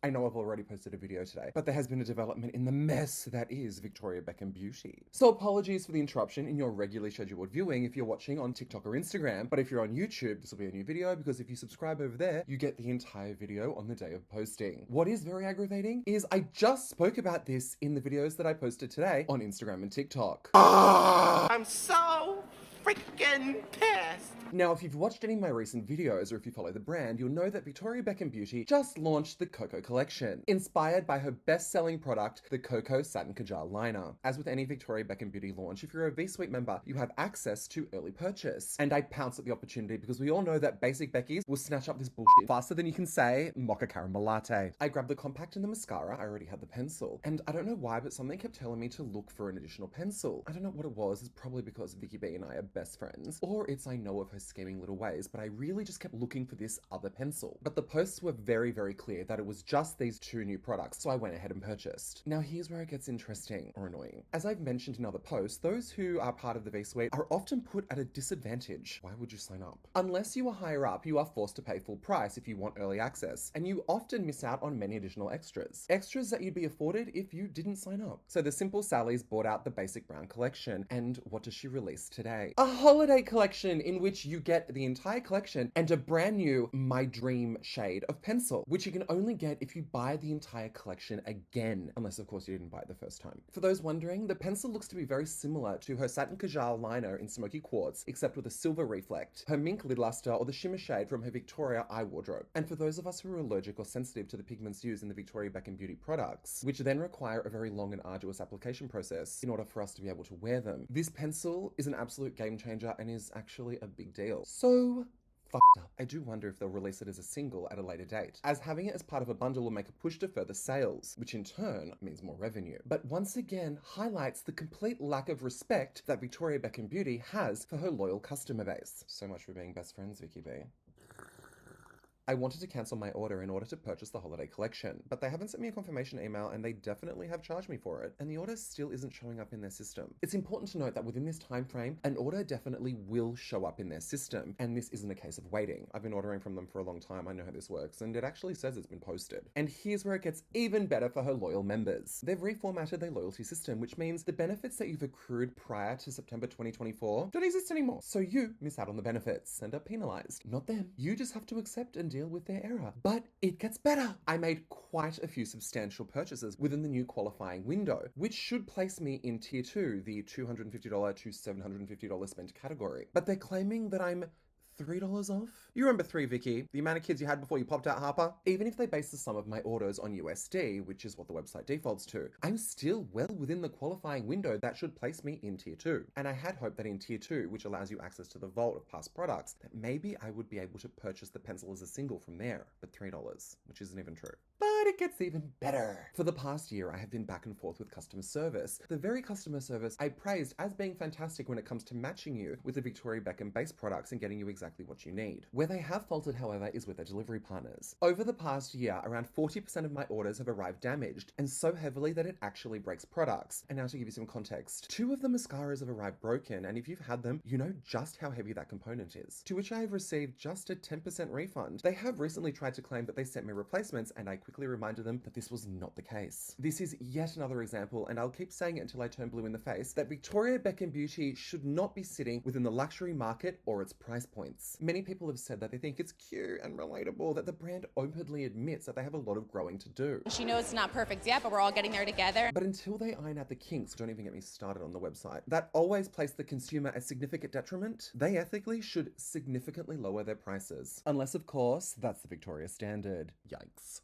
I know I've already posted a video today, but there has been a development in the mess that is Victoria Beckham Beauty. So apologies for the interruption in your regularly scheduled viewing if you're watching on TikTok or Instagram, but if you're on YouTube, this will be a new video because if you subscribe over there, you get the entire video on the day of posting. What is very aggravating is I just spoke about this in the videos that I posted today on Instagram and TikTok. I'm so freaking pissed. Now, if you've watched any of my recent videos or if you follow the brand, you'll know that Victoria Beckham Beauty just launched the Cocoa collection, inspired by her best-selling product, the Cocoa Satin Kajal Liner. As with any Victoria Beckham Beauty launch, if you're a V-Suite member, you have access to early purchase. And I pounced at the opportunity because we all know that basic Beckies will snatch up this bullshit faster than you can say mocha caramel latte. I grabbed the compact and the mascara, I already had the pencil, and I don't know why, but something kept telling me to look for an additional pencil. I don't know what it was, it's probably because Vicky B and I are best friends, or it's I know of her scheming little ways, but I really just kept looking for this other pencil. But the posts were very, very clear that it was just these two new products, so I went ahead and purchased. Now here's where it gets interesting or annoying. As I've mentioned in other posts, those who are part of the V-Suite are often put at a disadvantage. Why would you sign up? Unless you are higher up, you are forced to pay full price if you want early access, and you often miss out on many additional extras. Extras that you'd be afforded if you didn't sign up. So the Simple Sally's bought out the basic brown collection, and what does she release today? A holiday collection in which you get the entire collection and a brand new My Dream shade of pencil, which you can only get if you buy the entire collection again, unless of course you didn't buy it the first time. For those wondering, the pencil looks to be very similar to her Satin Kajal liner in Smoky Quartz, except with a silver reflect, her mink lid luster, or the shimmer shade from her Victoria eye wardrobe. And for those of us who are allergic or sensitive to the pigments used in the Victoria Beckham Beauty products, which then require a very long and arduous application process in order for us to be able to wear them, this pencil is an absolute game changer and is actually a big deal. So fucked up. I do wonder if they'll release it as a single at a later date, as having it as part of a bundle will make a push to further sales, which in turn means more revenue. But once again highlights the complete lack of respect that Victoria Beckham Beauty has for her loyal customer base. So much for being best friends, Vicky B. I wanted to cancel my order in order to purchase the holiday collection, but they haven't sent me a confirmation email and they definitely have charged me for it, and the order still isn't showing up in their system. It's important to note that within this time frame, an order definitely will show up in their system, and this isn't a case of waiting. I've been ordering from them for a long time, I know how this works, and it actually says it's been posted. And here's where it gets even better for her loyal members. They've reformatted their loyalty system, which means the benefits that you've accrued prior to September 2024 don't exist anymore. So you miss out on the benefits and are penalized. Not them. You just have to accept and deal with their error. But it gets better. I made quite a few substantial purchases within the new qualifying window, which should place me in tier 2, the $250 to $750 spent category. But they're claiming that I'm $3 off? You remember 3, Vicky? The amount of kids you had before you popped out Harper? Even if they base the sum of my orders on USD, which is what the website defaults to, I'm still well within the qualifying window that should place me in tier 2. And I had hoped that in tier 2, which allows you access to the vault of past products, that maybe I would be able to purchase the pencil as a single from there, but $3, which isn't even true. But it gets even better. For the past year, I have been back and forth with customer service. The very customer service I praised as being fantastic when it comes to matching you with the Victoria Beckham base products and getting you exactly what you need. Where they have faltered, however, is with their delivery partners. Over the past year, around 40% of my orders have arrived damaged, and so heavily that it actually breaks products. And now to give you some context, 2 of the mascaras have arrived broken, and if you've had them, you know just how heavy that component is. To which I have received just a 10% refund. They have recently tried to claim that they sent me replacements, and I quickly reminded them that this was not the case. This is yet another example, and I'll keep saying it until I turn blue in the face, that Victoria Beckham Beauty should not be sitting within the luxury market or its price points. Many people have said that they think it's cute and relatable that the brand openly admits that they have a lot of growing to do. She knows it's not perfect yet, but we're all getting there together. But until they iron out the kinks, don't even get me started on the website, that always place the consumer at significant detriment, they ethically should significantly lower their prices. Unless, of course, that's the Victoria standard. Yikes.